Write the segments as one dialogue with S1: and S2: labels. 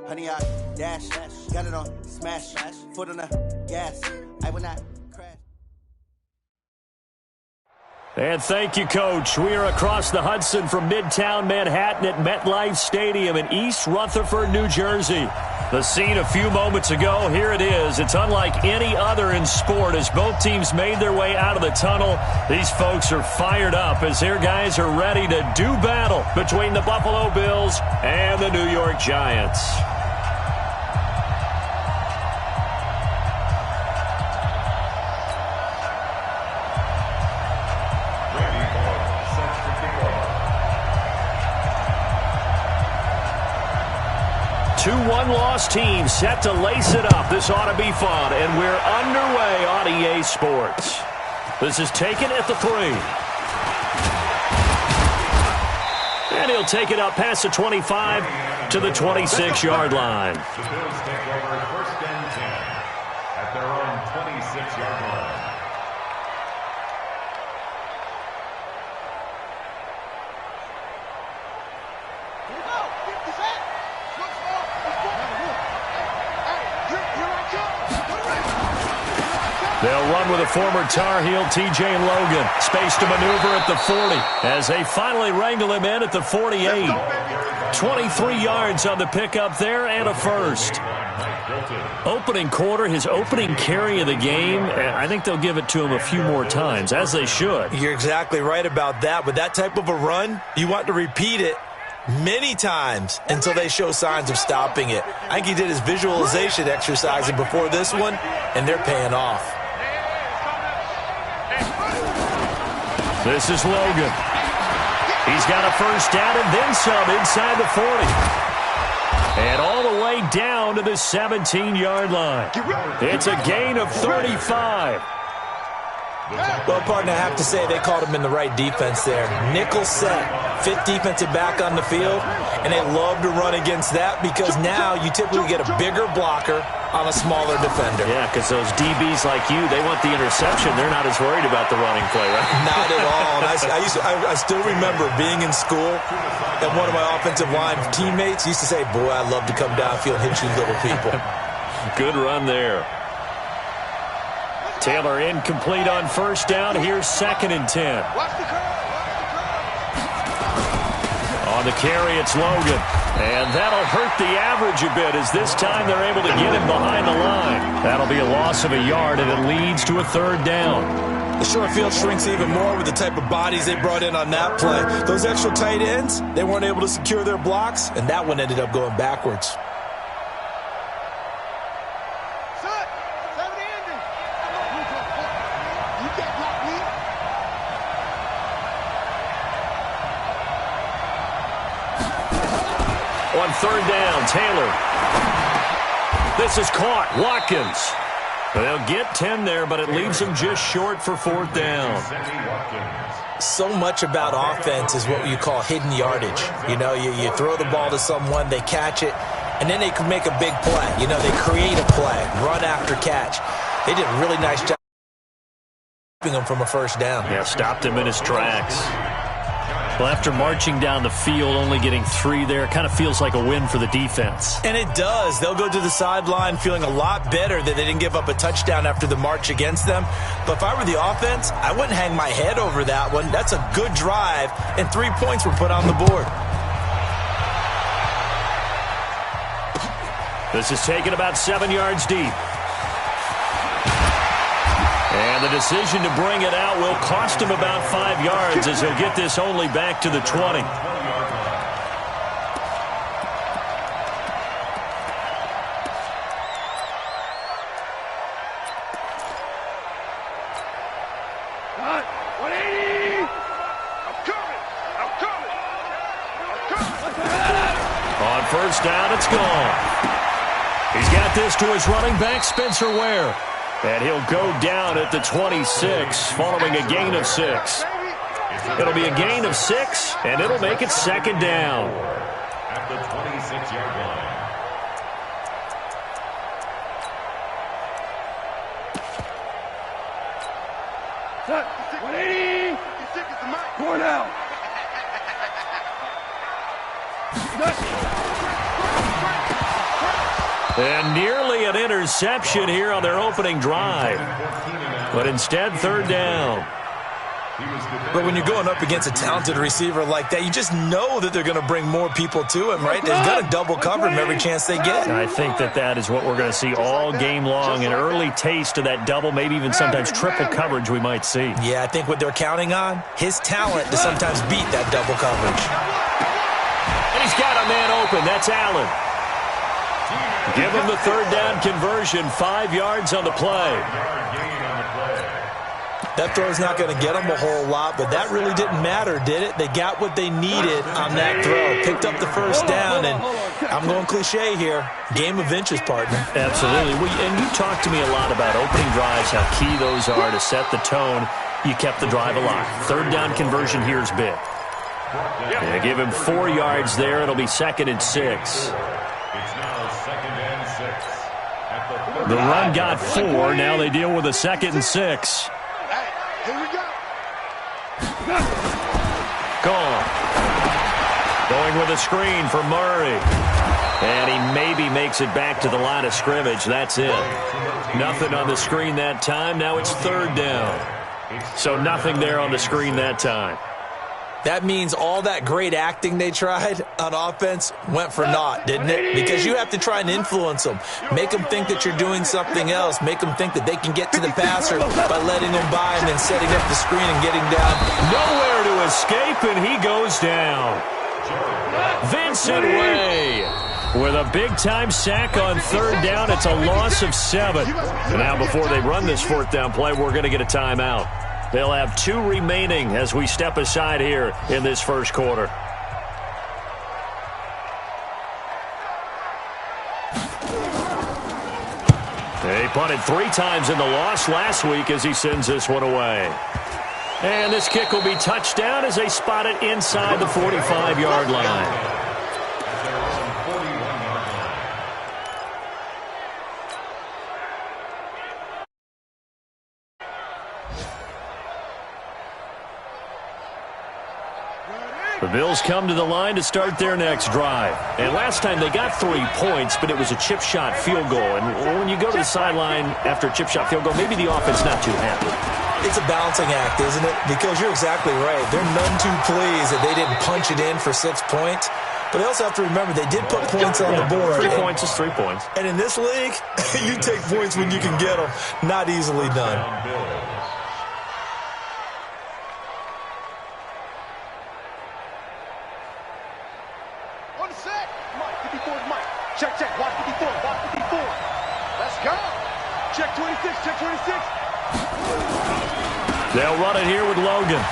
S1: Honey, I dash, got it on, smash, foot on the gas. I will not crash.
S2: And thank you, Coach. We are across the Hudson from Midtown Manhattan at MetLife Stadium in East Rutherford, New Jersey. The scene a few moments ago, here it is. It's unlike any other in sport as both teams made their way out of the tunnel. These folks are fired up as their guys are ready to do battle between the Buffalo Bills and the New York Giants. Two one-loss teams set to lace it up. This ought to be fun, and we're underway on EA Sports. This is taken at the 3. And he'll take it up past the 25 to the 26-yard line.
S3: The Bills take over 1st and 10 at their own 26-yard line.
S2: They'll run with a former Tar Heel, T.J. Logan. Space to maneuver at the 40 as they finally wrangle him in at the 48. 23 yards on the pickup there and a first. Opening quarter, his opening carry of the game, I think they'll give it to him a few more times, as they should.
S4: You're exactly right about that. With that type of a run, you want to repeat it many times until they show signs of stopping it. I think he did his visualization exercising before this one, and they're paying off.
S2: This is Logan. He's got a first down and then some inside the 40. And all the way down to the 17-yard line. It's a gain of 35.
S4: Well, partner, I have to say they called him in the right defense there. Nickel set, 5th defensive back on the field, and they love to run against that because now you typically get a bigger blocker on a smaller defender.
S2: Yeah, because those DBs like you, they want the interception. They're not as worried about the running play, right?
S4: Not at all. And I still remember being in school, and one of my offensive line teammates used to say, boy, I'd love to come downfield and hit you little people.
S2: Good run there. Taylor incomplete on first down. Here's 2nd and 10. On the carry, it's Logan. And that'll hurt the average a bit as this time they're able to get him behind the line. That'll be a loss of a yard, and it leads to a 3rd down.
S4: The short field shrinks even more with the type of bodies they brought in on that play. Those extra tight ends, they weren't able to secure their blocks, and that one ended up going backwards.
S2: On 3rd down, Taylor. This is caught. Watkins. They'll get 10 there, but it leaves them just short for 4th down.
S4: So much about offense is what you call hidden yardage. You know, you throw the ball to someone, they catch it, and then they can make a big play. You know, they create a play, run after catch. They did a really nice job keeping him from a first down.
S2: Yeah, stopped him in his tracks. Well, after marching down the field, only getting 3 there, kind of feels like a win for the defense.
S4: And it does. They'll go to the sideline feeling a lot better that they didn't give up a touchdown after the march against them. But if I were the offense, I wouldn't hang my head over that one. That's a good drive, and 3 points were put on the board.
S2: This is taken about 7 yards deep. And the decision to bring it out will cost him about 5 yards as he'll get this only back to the 20. On first down, it's gone. He's got this to his running back, Spencer Ware. And he'll go down at the 26 following a gain of 6. It'll be a gain of 6, and it'll make it 2nd down.
S3: At the 26-yard line.
S5: Set. 180. Going out.
S2: And nearly an interception here on their opening drive. But instead, third down.
S4: But when you're going up against a talented receiver like that, you just know that they're going to bring more people to him, right? They're going to double cover him every chance they get.
S2: I think that is what we're going to see all game long, an early taste of that double, maybe even sometimes triple coverage we might see.
S4: Yeah, I think what they're counting on, his talent to sometimes beat that double coverage.
S2: And he's got a man open. That's Allen. Give him the third down conversion, 5 yards on the play.
S4: That throw's not going to get them a whole lot, but that really didn't matter, did it? They got what they needed on that throw. Picked up the first down, and I'm going cliche here. Game of inches, partner.
S2: Absolutely. And you talked to me a lot about opening drives, how key those are to set the tone. You kept the drive alive. Third down conversion here is big. Yeah, give him 4 yards there. It'll be 2nd and 6.
S3: It's now 2nd and 6.
S2: The run got 4. Now they deal with a 2nd and 6.
S5: Here we go.
S2: Gone. Going with a screen for Murray. And he maybe makes it back to the line of scrimmage. That's it. Nothing on the screen that time. Now it's third down. So nothing there on the screen that time.
S4: That means all that great acting they tried on offense went for naught, didn't it? Because you have to try and influence them. Make them think that you're doing something else. Make them think that they can get to the passer by letting them by and then setting up the screen and getting down.
S2: Nowhere to escape, and he goes down. Vincent Way with a big-time sack on third down. It's a loss of 7. And now before they run this fourth down play, we're going to get a timeout. They'll have 2 remaining as we step aside here in this first quarter. He punted 3 times in the loss last week as he sends this one away. And this kick will be touchdown as they spot it inside the 45-yard line. The Bills come to the line to start their next drive. And last time they got 3 points, but it was a chip shot field goal. And when you go to the sideline after a chip shot field goal, maybe the offense not too happy.
S4: It's a balancing act, isn't it? Because you're exactly right. They're none too pleased that they didn't punch it in for 6 points. But they also have to remember they did put points on the board.
S2: 3 points is 3 points.
S4: And in this league, you take points when you can get them. Not easily done.
S5: Check, check, watch 54, watch 54. Let's go. Check 26, check 26.
S2: They'll run it here with Logan.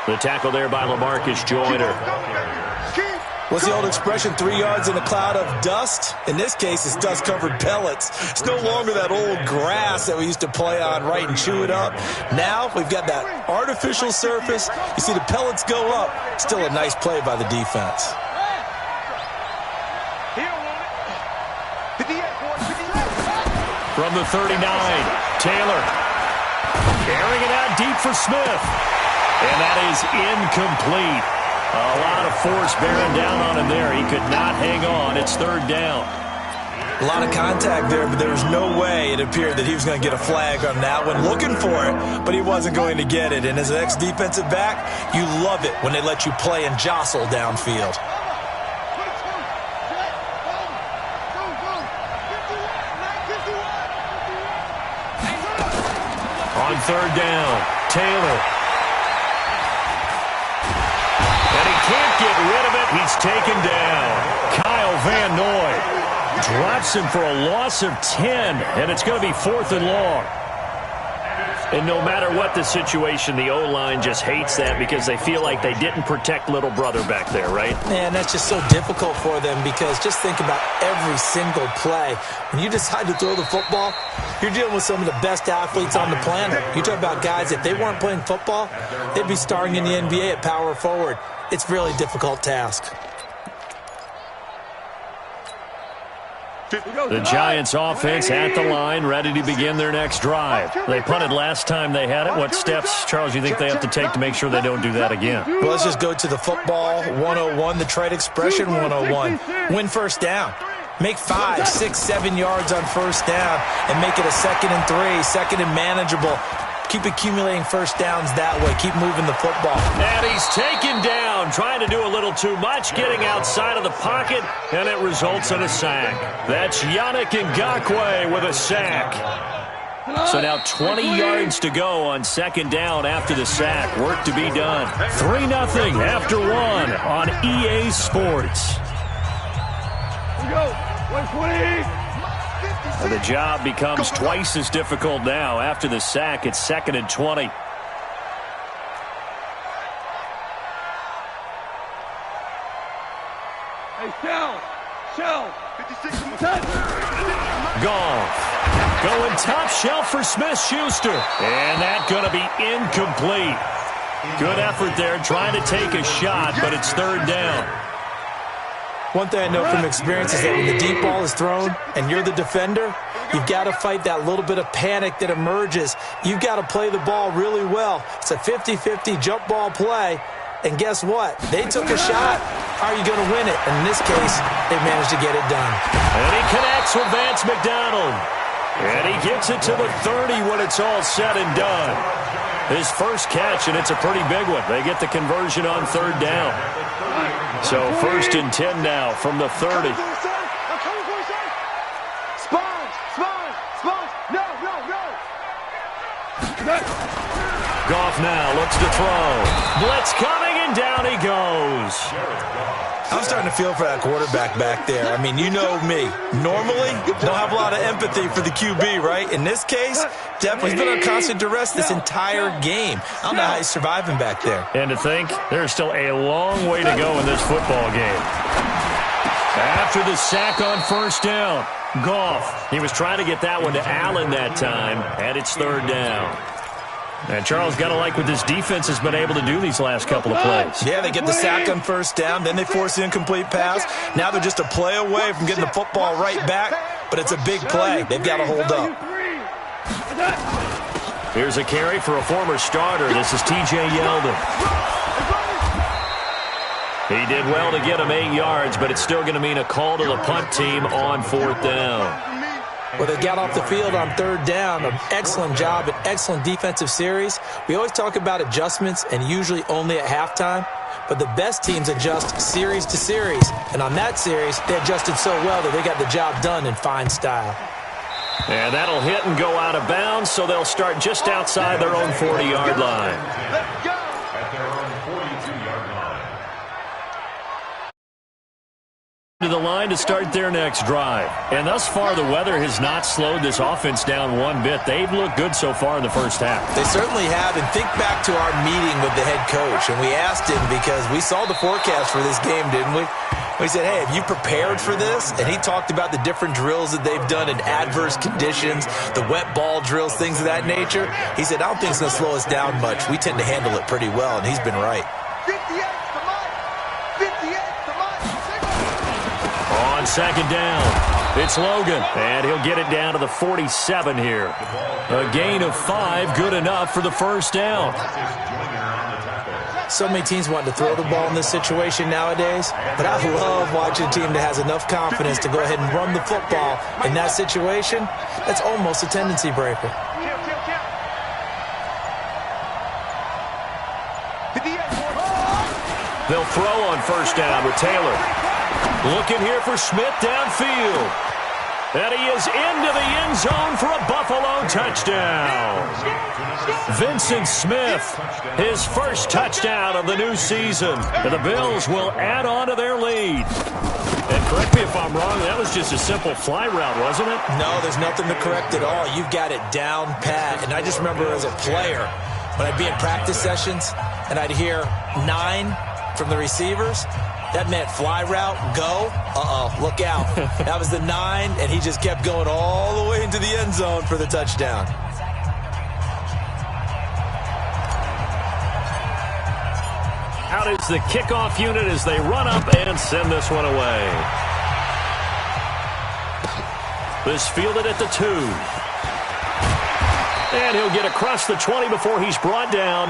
S2: The tackle there by LaMarcus Joyner.
S4: What's the old expression, 3 yards in a cloud of dust? In this case, it's dust-covered pellets. It's no longer that old grass that we used to play on, right, and chew it up. Now we've got that artificial surface. You see the pellets go up. Still a nice play by the defense.
S2: From the 39, Taylor carrying it out deep for Smith. And that is incomplete. A lot of force bearing down on him there. He could not hang on. It's third down.
S4: A lot of contact there, but there was no way it appeared that he was going to get a flag on that one. Looking for it, but he wasn't going to get it. And as an ex-defensive back, you love it when they let you play and jostle downfield.
S2: On third down, Taylor. And he can't get rid of it. He's taken down. Kyle Van Noy drops him for a loss of 10, and it's going to be 4th and long. And no matter what the situation, the O-line just hates that because they feel like they didn't protect little brother back there, right?
S4: Man, that's just so difficult for them because just think about every single play. When you decide to throw the football, you're dealing with some of the best athletes on the planet. You talk about guys, if they weren't playing football, they'd be starring in the NBA at power forward. It's a really difficult task.
S2: The Giants offense at the line, ready to begin their next drive. They punted last time they had it. What steps, Charles, you think they have to take to make sure they don't do that again?
S4: Well, let's just go to the football 101, the trade expression 101. Win first down. Make 5, 6, 7 yards on first down and make it a 2nd and 3, 2nd and manageable. Keep accumulating first downs that way. Keep moving the football.
S2: And he's taken down, trying to do a little too much, getting outside of the pocket, and it results in a sack. That's Yannick Ngakoue with a sack. So now 20 yards to go on 2nd down after the sack. Work to be done. 3-0 after 1 on EA Sports.
S5: Go. 120.
S2: And the job becomes twice as difficult now. After the sack, it's 2nd and 20.
S5: Hey, shell. 56.
S2: Goff going top shelf for Smith-Schuster. And that's going to be incomplete. Good effort there trying to take a shot, but it's 3rd down.
S4: One thing I know from experience is that when the deep ball is thrown and you're the defender, you've got to fight that little bit of panic that emerges. You've got to play the ball really well. It's a 50-50 jump ball play. And guess what? They took a shot. How are you going to win it? And in this case, they managed to get it done.
S2: And he connects with Vance McDonald. And he gets it to the 30 when it's all said and done. His first catch, and it's a pretty big one. They get the conversion on 3rd down. So 1st and 10 now from the 30.
S5: I'm coming for you, son. Spawns. No.
S2: Goff now looks to throw. Blitz coming, and down he goes.
S4: I'm starting to feel for that quarterback back there. I mean, you know me. Normally, don't have a lot of empathy for the QB, right? In this case, definitely he's been on constant duress this entire game. I don't know how he's surviving back there.
S2: And to think, there's still a long way to go in this football game. After the sack on 1st down, Goff. He was trying to get that one to Allen that time, and it's 3rd down. And Charles, got to like what this defense has been able to do these last couple of plays.
S4: Yeah, they get the sack on 1st down, then they force the incomplete pass. Now they're just a play away from getting the football right back, but it's a big play. They've got to hold up.
S2: Here's a carry for a former starter. This is T.J. Yeldon. He did well to get him 8 yards, but it's still going to mean a call to the punt team on 4th down.
S4: Well, they got off the field on 3rd down. An excellent job, an excellent defensive series. We always talk about adjustments, and usually only at halftime. But the best teams adjust series to series. And on that series, they adjusted so well that they got the job done in fine style.
S2: And that'll hit and go out of bounds, so they'll start just outside their own 40-yard line.
S5: Let's go.
S3: At their own 42-yard line.
S2: To the line to start their next drive. And thus far, the weather has not slowed this offense down one bit. They've looked good so far in the first half.
S4: They certainly have. And think back to our meeting with the head coach. And we asked him, because we saw the forecast for this game, didn't we? We said, hey, have you prepared for this? And he talked about the different drills that they've done in adverse conditions, the wet ball drills, things of that nature. He said, I don't think it's going to slow us down much. We tend to handle it pretty well, and he's been right.
S5: 58 to Mike. 58 to Mike.
S2: On 2nd down, it's Logan, and he'll get it down to the 47 here. A gain of 5, good enough for the 1st down.
S4: So many teams want to throw the ball in this situation nowadays, but I love watching a team that has enough confidence to go ahead and run the football in that situation. That's almost a tendency breaker.
S2: They'll throw on 1st down with Taylor. Looking here for Smith downfield. And he is into the end zone for a Buffalo touchdown. Vincent Smith, his first touchdown of the new season. And the Bills will add on to their lead. And correct me if I'm wrong, that was just a simple fly route, wasn't it?
S4: No, there's nothing to correct at all. You've got it down pat. And I just remember as a player, when I'd be in practice sessions and I'd hear 9 from the receivers, that meant fly route, go, look out. That was the 9, and he just kept going all the way into the end zone for the touchdown.
S2: Out is the kickoff unit as they run up and send this one away. This fielded at the 2. And he'll get across the 20 before he's brought down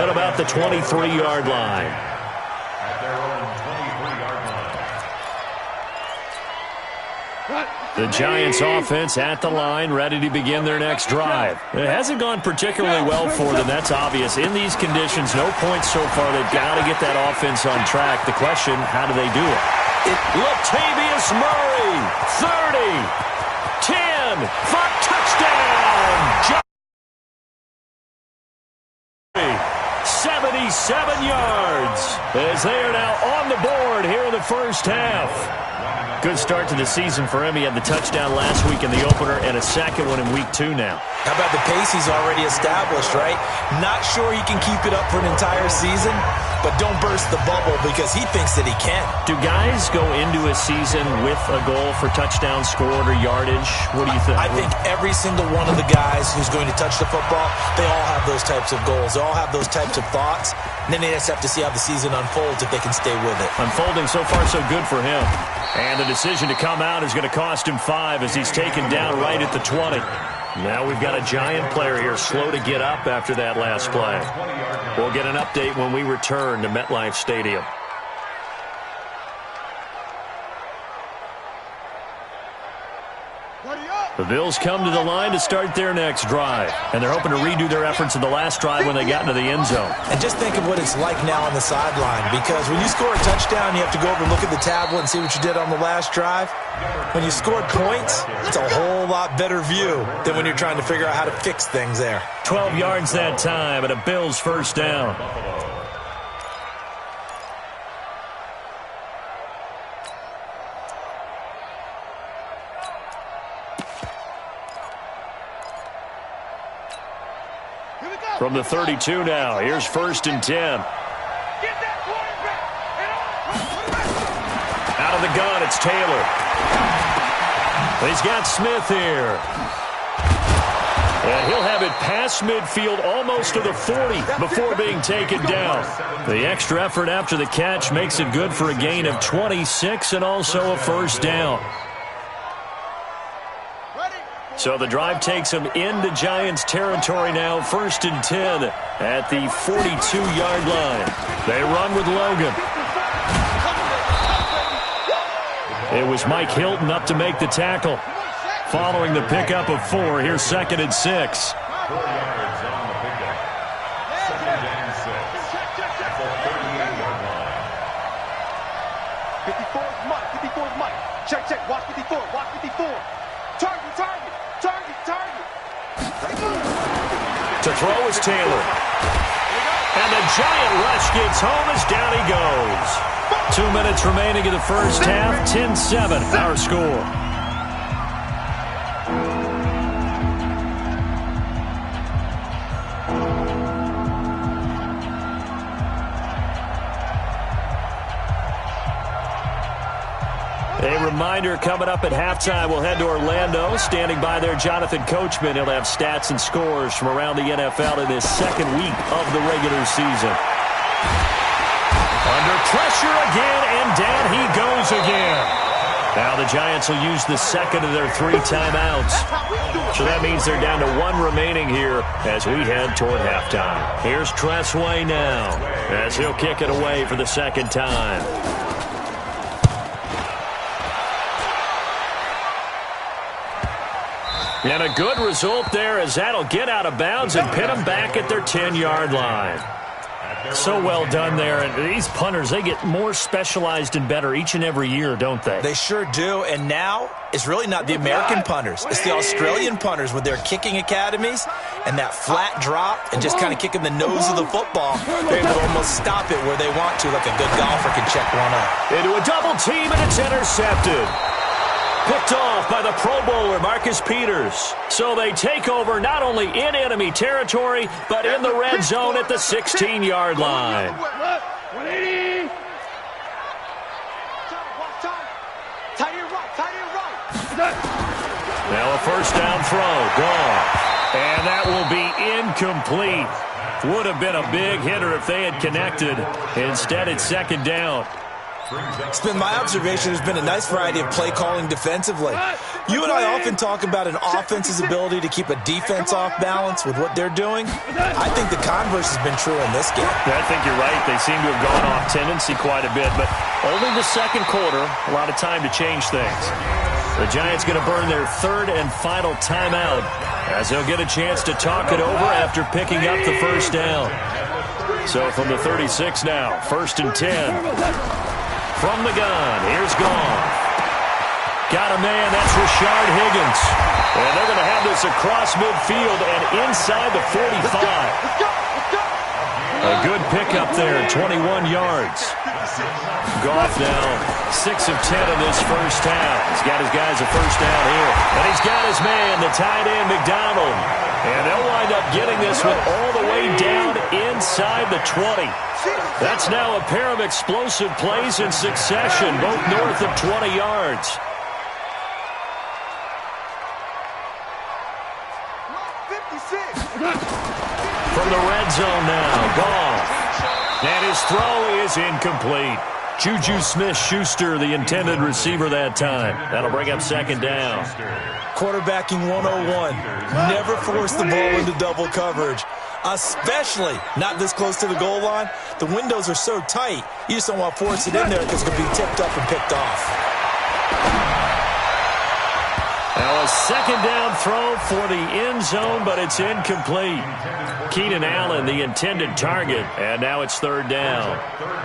S2: at about the 23-yard line.
S3: At their own 23-yard line.
S2: The Giants offense at the line, ready to begin their next drive. It hasn't gone particularly well for them, that's obvious. In these conditions, no points so far. They've got to get that offense on track. The question, how do they do it? Latavius Murray, 30, 10, for touchdown! 77 yards as they are now on the board here in the first half. Good start to the season for him. He had the touchdown last week in the opener and a second one in week 2 now.
S4: How about the pace he's already established, right? Not sure he can keep it up for an entire season, but don't burst the bubble because he thinks that he can.
S2: Do guys go into a season with a goal for touchdown scored or yardage? What do you think?
S4: I think every single one of the guys who's going to touch the football, they all have those types of goals. They all have those types of thoughts. And then they just have to see how the season unfolds if they can stay with it.
S2: Unfolding so far so good for him. And the decision to come out is going to cost him 5 as he's taken down right at the 20. Now we've got a Giant player here slow to get up after that last play. We'll get an update when we return to MetLife Stadium. The Bills come to the line to start their next drive. And they're hoping to redo their efforts in the last drive when they got into the end zone.
S4: And just think of what it's like now on the sideline. Because when you score a touchdown, you have to go over and look at the tablet and see what you did on the last drive. When you scored points, it's a whole lot better view than when you're trying to figure out how to fix things there.
S2: 12 yards that time and a Bills first down. From the 32 now, here's 1st and 10. Out of the gun, it's Taylor. He's got Smith here. And he'll have it past midfield almost to the 40 before being taken down. The extra effort after the catch makes it good for a gain of 26 and also a first down. So the drive takes them into Giants territory now, 1st and 10 at the 42-yard line. They run with Logan. It was Mike Hilton up to make the tackle. Following the pickup of 4, here's 2nd and 6.
S3: 4 yards on the pickup. 2nd and 6 at the 38-yard line.
S5: 54 is Mike. 54 is Mike. Check, check. Watch 54. Watch 54. Target, target. Target, target.
S2: To throw is Taylor. And the Giant rush gets home as down he goes. 2 minutes remaining in the first half. 10-7 our score. A reminder, coming up at halftime, we'll head to Orlando. Standing by there, Jonathan Coachman. He'll have stats and scores from around the NFL in this second week of the regular season. Under pressure again, and down he goes again. Now the Giants will use the second of their 3 timeouts. So that means they're down to 1 remaining here as we head toward halftime. Here's Tressway now as he'll kick it away for the second time. And a good result there as that'll get out of bounds and pin them back at their 10-yard line. So well done there. And these punters, they get more specialized and better each and every year, don't they?
S4: They sure do. And now it's really not the American punters. It's the Australian punters with their kicking academies and that flat drop and just kind of kicking the nose of the football. They're able to almost stop it where they want to, like a good golfer can check one up.
S2: Into a double team, and it's intercepted. Picked off by the Pro Bowler, Marcus Peters. So they take over not only in enemy territory, but in the red zone at the 16-yard line.
S5: 180.
S2: Now a first down throw, gone. And that will be incomplete. Would have been a big hitter if they had connected. Instead, it's second down.
S4: It's been my observation there's been a nice variety of play calling defensively. You and I often talk about an offense's ability to keep a defense off balance with what they're doing. I think the converse has been true in this game.
S2: I think you're right. They seem to have gone off tendency quite a bit, but only the second quarter, a lot of time to change things. The Giants going to burn their third and final timeout as they'll get a chance to talk it over after picking up the first down. So from the 36 now, 1st and 10. From the gun, here's Goff. Got a man, that's Rashard Higgins. And they're going to have this across midfield and inside the 45. A good pickup there, 21 yards. Goff now 6 of 10 in this first half. He's got his guys a first down here. And he's got his man, the tight end, McDonald. And they'll wind up getting this one all the way down inside the 20. That's now a pair of explosive plays in succession, both north of 20 yards. From the red zone now, Goff. And his throw is incomplete. Juju Smith-Schuster, the intended receiver that time. That'll bring up 2nd down.
S4: Quarterbacking 101. Never force the ball into double coverage, especially not this close to the goal line. The windows are so tight, you just don't want to force it in there because it could be tipped up and picked off.
S2: Now a 2nd down throw for the end zone, but it's incomplete. Keenan Allen, the intended target, and now it's 3rd down.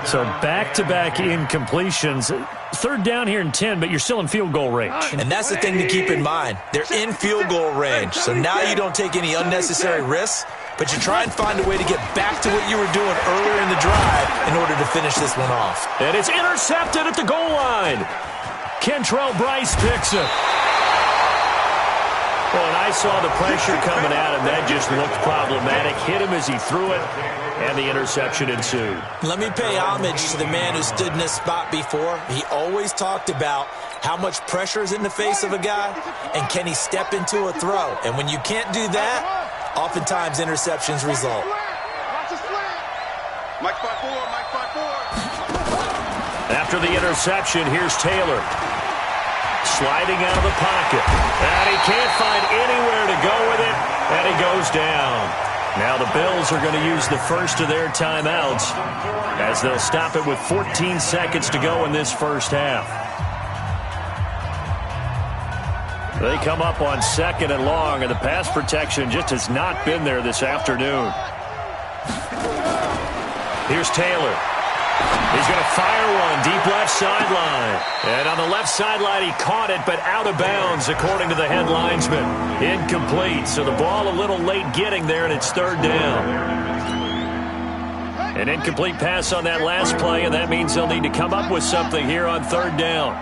S2: So back-to-back incompletions. 3rd down here and 10, but you're still in field goal range.
S4: And that's the thing to keep in mind. They're in field goal range, so now you don't take any unnecessary risks, but you try and find a way to get back to what you were doing earlier in the drive in order to finish this one off.
S2: And it's intercepted at the goal line. Kentrell Bryce picks it. Well, and I saw the pressure coming at him. That just looked problematic. Hit him as he threw it, and the interception ensued.
S4: Let me pay homage to the man who stood in this spot before. He always talked about how much pressure is in the face of a guy, and can he step into a throw. And when you can't do that, oftentimes interceptions result.
S2: After the interception, here's Taylor. Sliding out of the pocket. And he can't find anywhere to go with it. And he goes down. Now the Bills are going to use the first of their timeouts as they'll stop it with 14 seconds to go in this first half. They come up on 2nd and long, and the pass protection just has not been there this afternoon. Here's Taylor. He's going to fire one deep left sideline. And on the left sideline, he caught it, but out of bounds, according to the head linesman. Incomplete. So the ball a little late getting there, and it's 3rd down. An incomplete pass on that last play, and that means they'll need to come up with something here on 3rd down.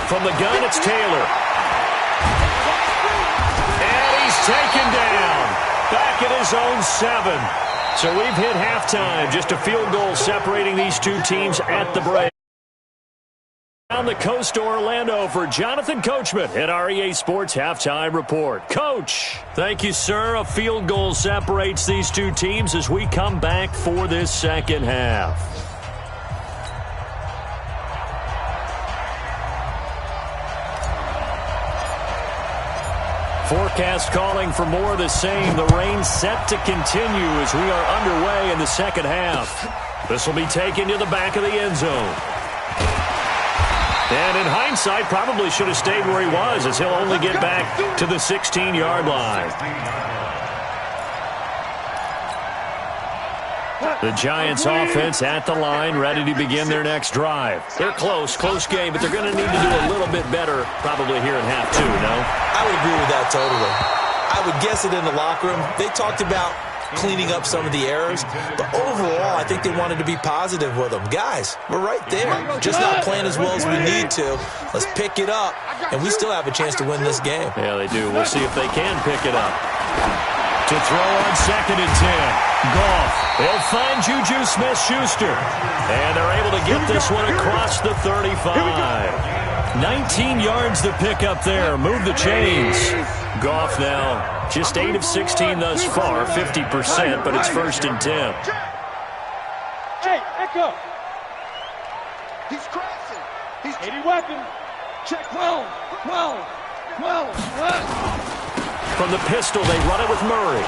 S2: From the gun, it's Taylor. And he's taken down. Back at his own 7. So we've hit halftime. Just a field goal separating these two teams at the break. Down the coast to Orlando for Jonathan Coachman at REA Sports Halftime Report. Coach, thank you, sir. A field goal separates these two teams as we come back for this second half. Forecast calling for more of the same. The rain set to continue as we are underway in the second half. This will be taken to the back of the end zone. And in hindsight, probably should have stayed where he was as he'll only get back to the 16-yard line. The Giants offense at the line, ready to begin their next drive. They're close game, but they're going to need to do a little bit better probably here in half 2, no?
S4: I would agree with that totally. I would guess it in the locker room. They talked about cleaning up some of the errors, but overall, I think they wanted to be positive with them. Guys, we're right there. Just not playing as well as we need to. Let's pick it up, and we still have a chance to win this game.
S2: Yeah, they do. We'll see if they can pick it up. To throw on 2nd and 10. Goff. They'll find Juju Smith-Schuster. And they're able to get this one across the 35. 19 yards to pick up there. Move the chains. Goff now just 8 of 16 thus far, 50%, but it's 1st and 10.
S5: Hey, Echo. He's crashing. He's 80 weapon. Check 12.
S2: From the pistol, they run it with Murray.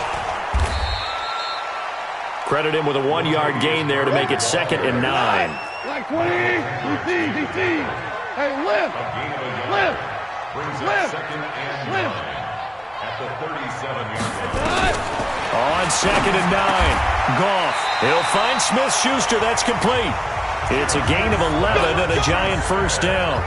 S2: Credit him with a 1-yard gain there to make it 2nd and 9.
S5: Like 20, DC. Hey, lift.
S3: Brings up second and 9 at the 37-yard line.
S2: On second and 9. Goff. He'll find Smith-Schuster. That's complete. It's a gain of 11 and a Giant first down.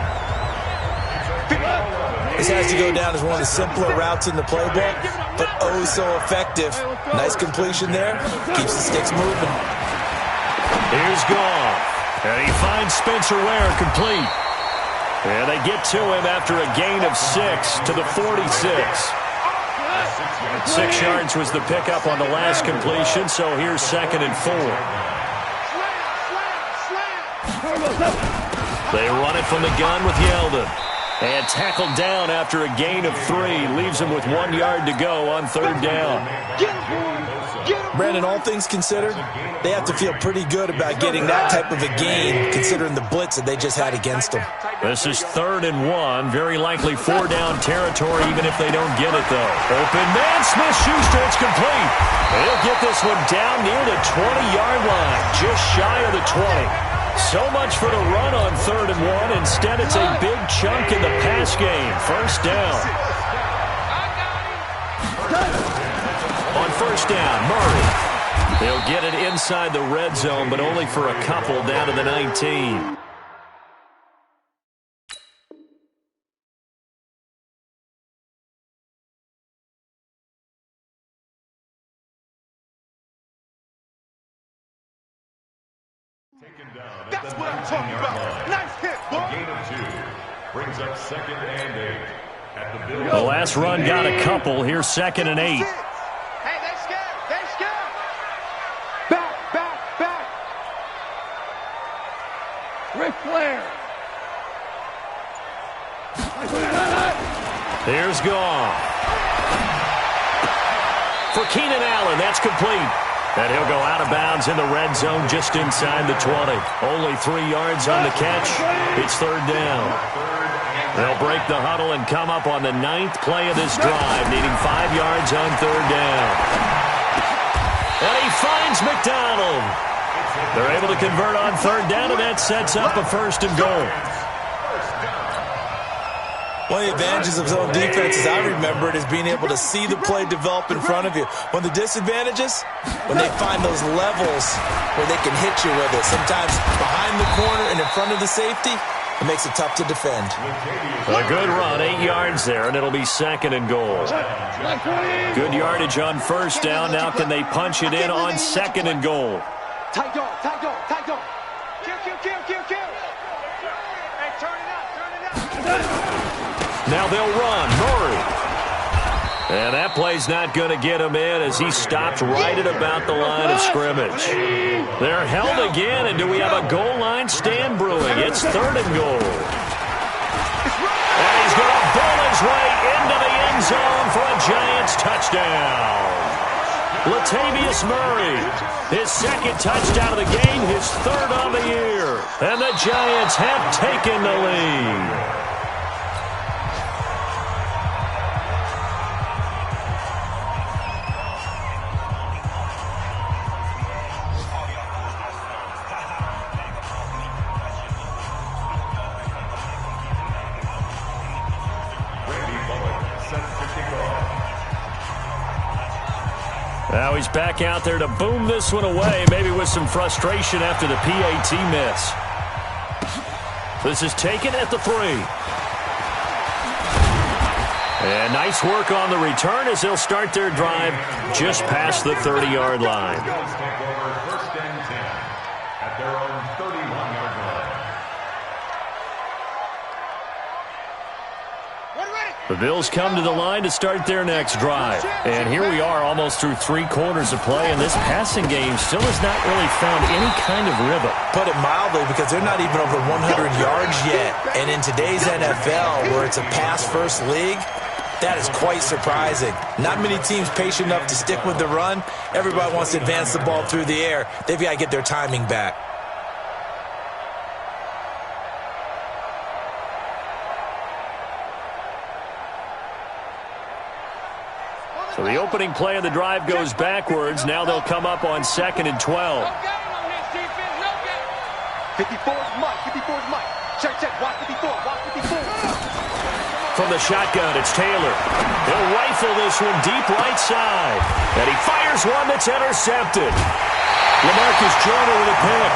S4: This has to go down as one of the simpler routes in the playbook, but oh so effective. Nice completion there. Keeps the sticks moving.
S2: Here's Goff. And he finds Spencer Ware complete. And they get to him after a gain of 6 to the 46. 6 yards was the pickup on the last completion, so here's second and 4. They run it from the gun with Yeldon. And tackled down after a gain of 3. Leaves him with 1 yard to go on third down.
S4: Brandon, all things considered, they have to feel pretty good about getting that type of a gain, considering the blitz that they just had against them.
S2: This is third and 1. Very likely 4-down territory, even if they don't get it, though. Open man, Smith-Schuster, it's complete. He'll get this one down near the 20-yard line, just shy of the 20. So much for the run on third and 1. Instead, it's a big chunk in the pass game. First down. On first down, Murray. They'll get it inside the red zone, but only for a couple down to the 19.
S3: Taken down.
S5: That's what I'm talking about. Nice hit, boy.
S3: A gain of 2 brings up second and 8 at the Bills.
S2: The last run got a couple. Here's second and 8.
S5: Hey, they scared. Back. Ric Flair.
S2: Here's Goff. For Keenan Allen, that's complete. And he'll go out of bounds in the red zone just inside the 20. Only 3 yards on the catch. It's third down. They'll break the huddle and come up on the 9th play of this drive, needing 5 yards on third down. And he finds McDonald. They're able to convert on third down, and that sets up a first and goal.
S4: One of the advantages of zone defense, as I remember it, is being able to see the play develop in front of you. One of the disadvantages, when they find those levels where they can hit you with it, sometimes behind the corner and in front of the safety, it makes it tough to defend.
S2: A good run, 8 yards there, and it'll be second and goal. Good yardage on first down. Now can they punch it in on second and goal?
S5: Tight dog. Kill. Hey, turn it up.
S2: Now they'll run. Murray. And that play's not going to get him in as he stopped right at about the line of scrimmage. They're held again, and do we have a goal line stand brewing? It's third and goal. And he's going to bowl his way into the end zone for a Giants touchdown. Latavius Murray, his second touchdown of the game, his third of the year. And the Giants have taken the lead. Now he's back out there to boom this one away, maybe with some frustration after the PAT miss. This is taken at the 3. And nice work on the return as they'll start their drive just past the 30-yard line.
S3: First and 10 at their own 31-yard line.
S2: The Bills come to the line to start their next drive. And here we are almost through 3 quarters of play, and this passing game still has not really found any kind of rhythm.
S4: Put it mildly, because they're not even over 100 yards yet. And in today's NFL, where it's a pass-first league, that is quite surprising. Not many teams patient enough to stick with the run. Everybody wants to advance the ball through the air. They've got to get their timing back.
S2: So the opening play of the drive goes backwards. Now they'll come up on 2nd and 12.
S5: 54's Mike. 54's Mike. Check, check. Watch 54. Watch 54.
S2: From the shotgun, it's Taylor. He'll rifle this one deep right side. And he fires one that's intercepted. LaMarcus Joyner with a pick.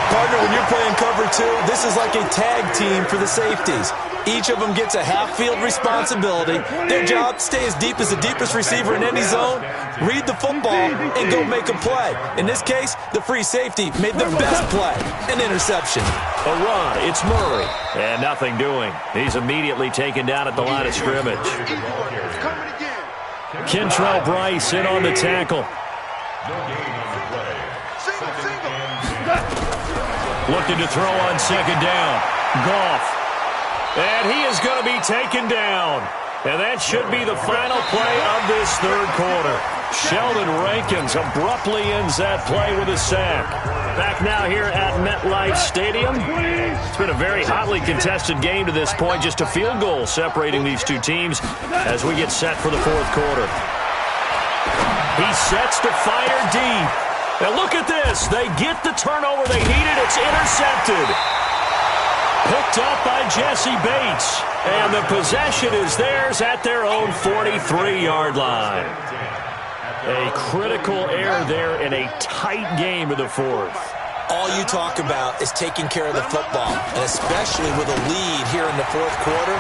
S4: Partner, when you're playing cover two, this is like a tag team for the safeties. Each of them gets a half-field responsibility. Their job, stay as deep as the deepest receiver in any zone, read the football, and go make a play. In this case, the free safety made their best play, an interception.
S2: A run, it's Murray. And nothing doing. He's immediately taken down at the line of scrimmage. Kentrell Bryce in on the tackle. Looking to throw on second down. Goff. And he is going to be taken down. And that should be the final play of this third quarter. Sheldon Rankins abruptly ends that play with a sack. Back now here at MetLife Stadium. It's been a very hotly contested game to this point. Just a field goal separating these two teams as we get set for the fourth quarter. He sets to fire deep. And look at this. They get the turnover they needed. It's intercepted. Picked up by Jesse Bates. And the possession is theirs at their own 43-yard line. A critical error there in a tight game of the fourth.
S4: All you talk about is taking care of the football, and especially with a lead here in the fourth quarter,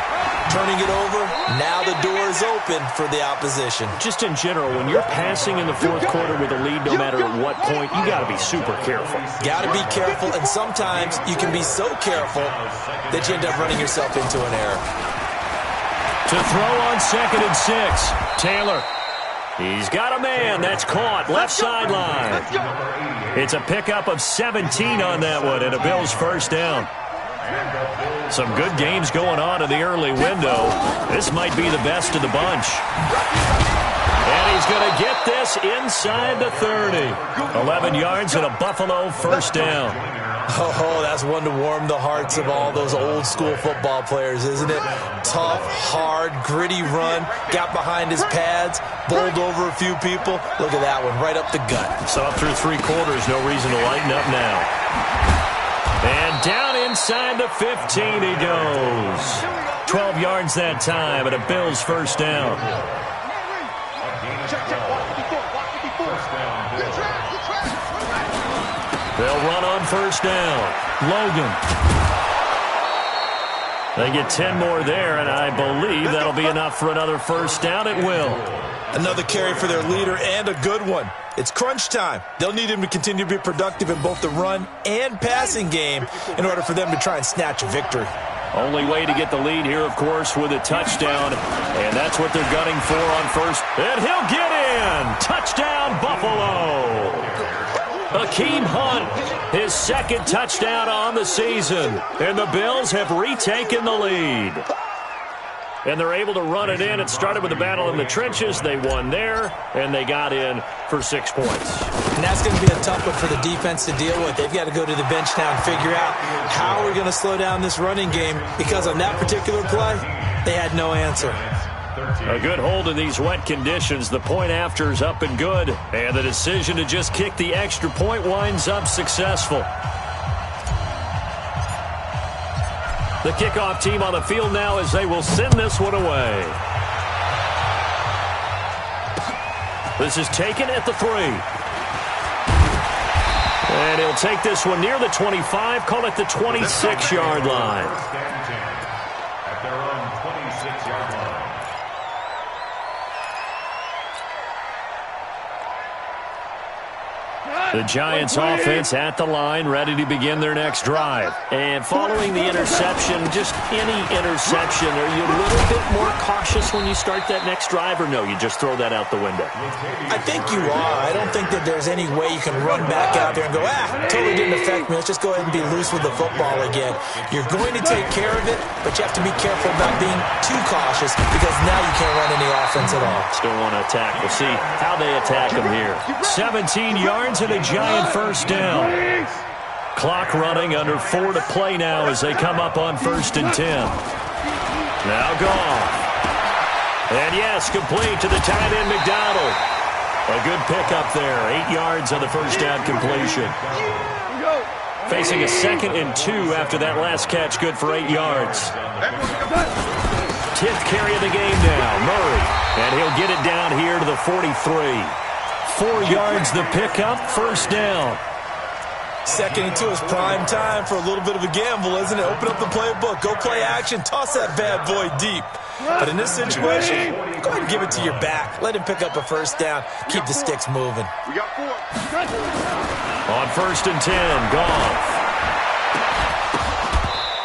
S4: turning it over, now the door is open for the opposition.
S2: Just in general, when you're passing in the fourth quarter with a lead, no matter at what point, you got to be super careful.
S4: Got to be careful, and sometimes you can be so careful that you end up running yourself into an error.
S2: To throw on 2nd and 6, Taylor. He's got a man. That's caught. Left sideline. It's a pickup of 17 on that one, and a Bills first down. Some good games going on in the early window. This might be the best of the bunch. And he's going to get this inside the 30. 11 yards and a Buffalo first down.
S4: Oh, that's one to warm the hearts of all those old-school football players, isn't it? Tough, hard, gritty run, got behind his pads, bowled over a few people. Look at that one, right up the gut.
S2: So up through 3 quarters, no reason to lighten up now. And down inside the 15 he goes. 12 yards that time, and a Bills first down. They'll run on first down. Logan. They get 10 more there, and I believe that'll be enough for another first down. It will.
S4: Another carry for their leader, and a good one. It's crunch time. They'll need him to continue to be productive in both the run and passing game in order for them to try and snatch a victory.
S2: Only way to get the lead here, of course, with a touchdown, and that's what they're gunning for on first. And he'll get in. Touchdown, Buffalo. Akeem Hunt, his 2nd touchdown on the season. And the Bills have retaken the lead. And they're able to run it in. It started with a battle in the trenches. They won there, and they got in for 6 points.
S4: And that's going to be a tough one for the defense to deal with. They've got to go to the bench now and figure out how we're going to slow down this running game, because on that particular play, they had no answer.
S2: A good hold in these wet conditions. The point after is up and good. And the decision to just kick the extra point winds up successful. The kickoff team on the field now as they will send this one away. This is taken at the 3. And he'll take this one near the 25, call it the 26-yard line.
S3: At their own 26-yard line.
S2: The Giants offense at the line, ready to begin their next drive. And following the interception, just any interception, are you a little bit more cautious when you start that next drive, or no, you just throw that out the window?
S4: I think you are. I don't think that there's any way you can run back out there and go, totally didn't affect me. Let's just go ahead and be loose with the football again. You're going to take care of it, but you have to be careful about being too cautious, because now you can't run any offense at all.
S2: Still want to attack. We'll see how they attack him here. 17 yards and a Giant first down. Clock running, under 4 to play now as they come up on 1st and 10. Now Goff. And yes, complete to the tight end McDonald. A good pickup there. 8 yards on the first down completion. Facing a 2nd and 2 after that last catch, good for 8 yards. 10th carry of the game now, Murray. And he'll get it down here to the 43. 4 yards the pickup, first down.
S4: 2nd and 2 is prime time for a little bit of a gamble, isn't it? Open up the playbook, go play action, toss that bad boy deep. But in this situation, go ahead and give it to your back. Let him pick up a first down. Keep the sticks moving.
S5: We got 4.
S2: On 1st and 10, Goff.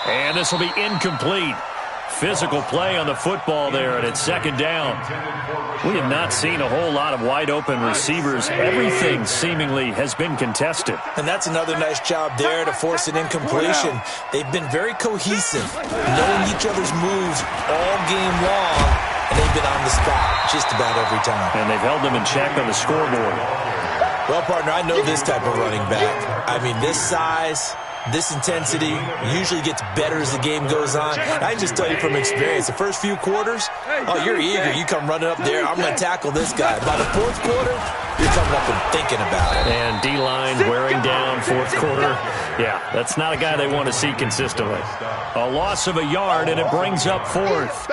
S2: And this will be incomplete. Physical play on the football there, and it's 2nd down. We have not seen a whole lot of wide-open receivers. Everything seemingly has been contested.
S4: And that's another nice job there to force an incompletion. They've been very cohesive, knowing each other's moves all game long, and they've been on the spot just about every time.
S2: And they've held them in check on the scoreboard.
S4: Well, partner, I know this type of running back. I mean, this size, this intensity usually gets better as the game goes on. I can just tell you from experience, the first few quarters, oh, you're eager. You come running up there, I'm going to tackle this guy. By the 4th quarter, you're coming up and thinking about it.
S2: And D-line wearing down 4th quarter. Yeah, that's not a guy they want to see consistently. A loss of a yard, and it brings up 4th.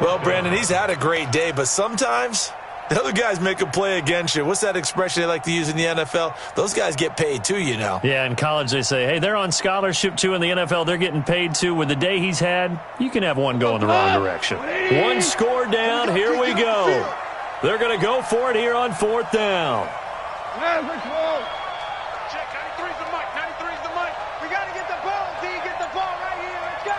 S4: Well, Brandon, he's had a great day, but sometimes the other guys make a play against you. What's that expression they like to use in the NFL? Those guys get paid too, you know.
S2: Yeah, in college they say, hey, they're on scholarship too. In the NFL, they're getting paid too. With the day he's had, you can have one go in the wrong direction. 1 score down. Here we go. They're going to go for it here on 4th down.
S5: Check, 93's the mic, 93's the mic. We got to get the ball. D, get the ball right here. Let's go.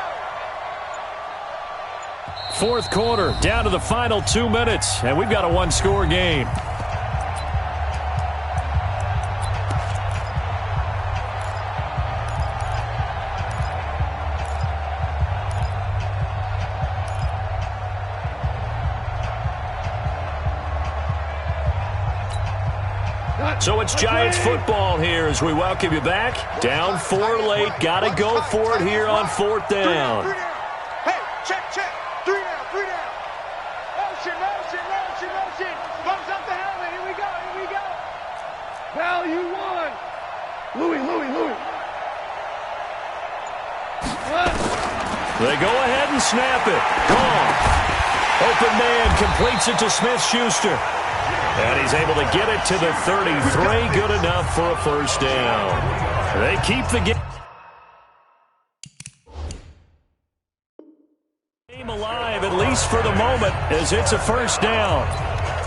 S2: 4th quarter, down to the final 2 minutes, and we've got a 1-score game. So it's Giants football here as we welcome you back. Down 4 late, got to go for it here on 4th down.
S5: Hey, check. 3 down, 3 down. Motion. Bumps up the helmet. Here we go. Value 1. Louis.
S2: They go ahead and snap it. Gone. Open man completes it to Smith-Schuster. And he's able to get it to the 33. Good enough for a first down. They keep the game alive, at least for the moment, as it's a first down.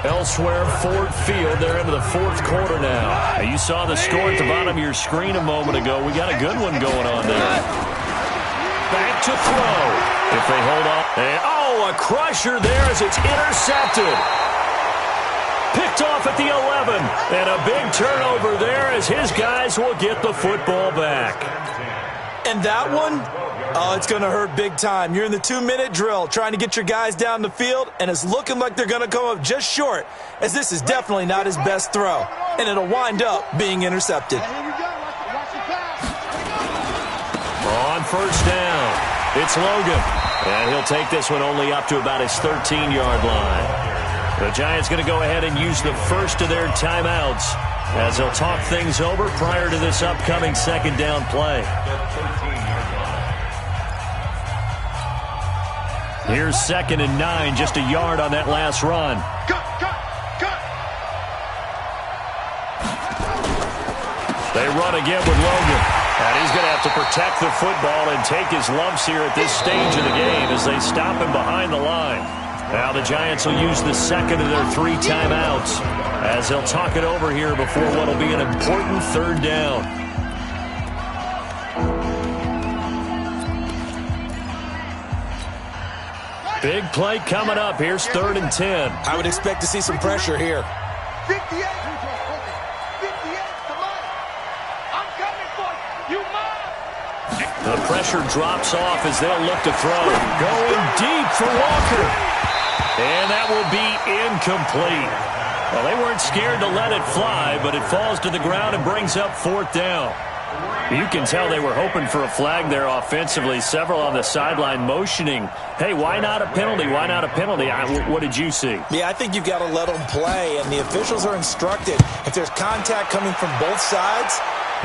S2: Elsewhere, Ford Field, they're into the 4th quarter now. You saw the score at the bottom of your screen a moment ago. We got a good one going on there. Back to throw. If they hold on. And, a crusher there as it's intercepted. Picked off at the 11. And a big turnover there as his guys will get the football back.
S4: And that one, it's going to hurt big time. You're in the 2-minute drill trying to get your guys down the field, and it's looking like they're going to come up just short, as this is definitely not his best throw. And it'll wind up being intercepted.
S2: On first down, it's Logan. And he'll take this one only up to about his 13-yard line. The Giants going to go ahead and use the first of their timeouts as they'll talk things over prior to this upcoming 2nd down play. Here's 2nd and 9, just a yard on that last run.
S5: Cut.
S2: They run again with Logan. And he's going to have to protect the football and take his lumps here at this stage of the game as they stop him behind the line. Now the Giants will use the 2nd of their 3 timeouts as they'll talk it over here before what will be an important 3rd down. Big play coming up. Here's 3rd and 10.
S4: I would expect to see some pressure here.
S5: 58. 58. Come on. I'm coming for you. You must.
S2: The pressure drops off as they'll look to throw. Going deep for Walker. And that will be incomplete. Well, they weren't scared to let it fly, but it falls to the ground and brings up 4th down. You can tell they were hoping for a flag there offensively. Several on the sideline motioning, hey, why not a penalty? Why not a penalty? What did you see?
S4: Yeah, I think you've got to let them play, and the officials are instructed if there's contact coming from both sides,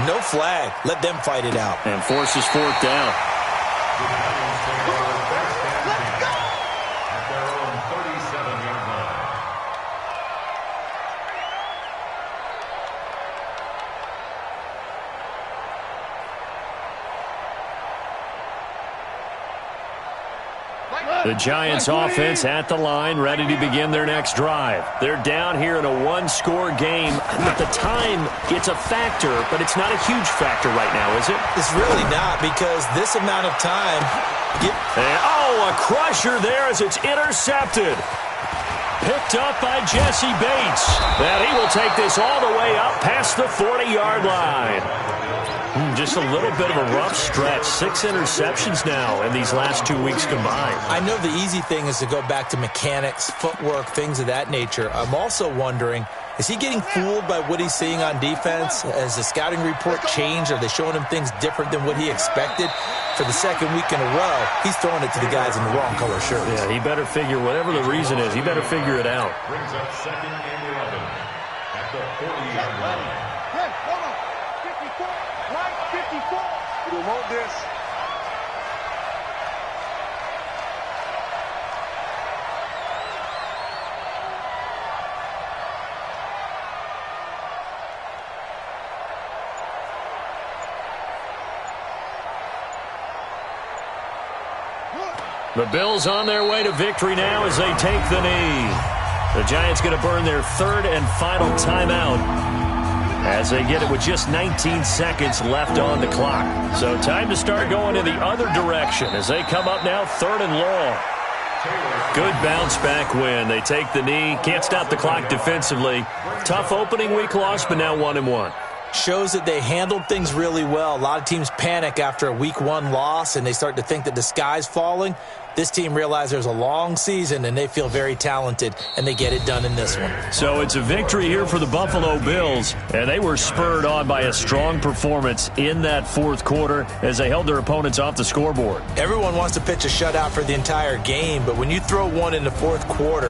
S4: No flag. Let them fight it out.
S2: And forces fourth down.
S3: The Giants take over first and 10 at their own 37-yard line.
S2: The Giants offense at the line, ready to begin their next drive. They're down here in a one-score game. At the time, it's a factor, but it's not a huge factor right now, is it?
S4: It's really not, because this amount of time...
S2: a crusher there as it's intercepted. Picked up by Jesse Bates. And he will take this all the way up past the 40-yard line. Just a little bit of a rough stretch. 6 interceptions now in these last 2 weeks combined.
S4: I know the easy thing is to go back to mechanics, footwork, things of that nature. I'm also wondering, is he getting fooled by what he's seeing on defense? Has the scouting report changed? Are they showing him things different than what he expected? For the second week in a row, he's throwing it to the guys in the wrong color shirts.
S2: Yeah, he better figure, whatever the reason is, he better figure it out.
S3: Brings up 2nd and 11 at the 40-yard line.
S5: Hey, hold on. 54. Right, 54. We don't want this.
S2: The Bills on their way to victory now as they take the knee. The Giants going to burn their third and final timeout as they get it with just 19 seconds left on the clock. So time to start going in the other direction as they come up now 3rd and long. Good bounce back win. They take the knee. Can't stop the clock defensively. Tough opening week loss, but now 1-1.
S4: Shows that they handled things really well. A lot of teams panic after a week 1 loss, and they start to think that the sky's falling. This team realized there's a long season, and they feel very talented, and they get it done in this one.
S2: So it's a victory here for the Buffalo Bills, and they were spurred on by a strong performance in that 4th quarter as they held their opponents off the scoreboard.
S4: Everyone wants to pitch a shutout for the entire game, but when you throw one in the 4th quarter,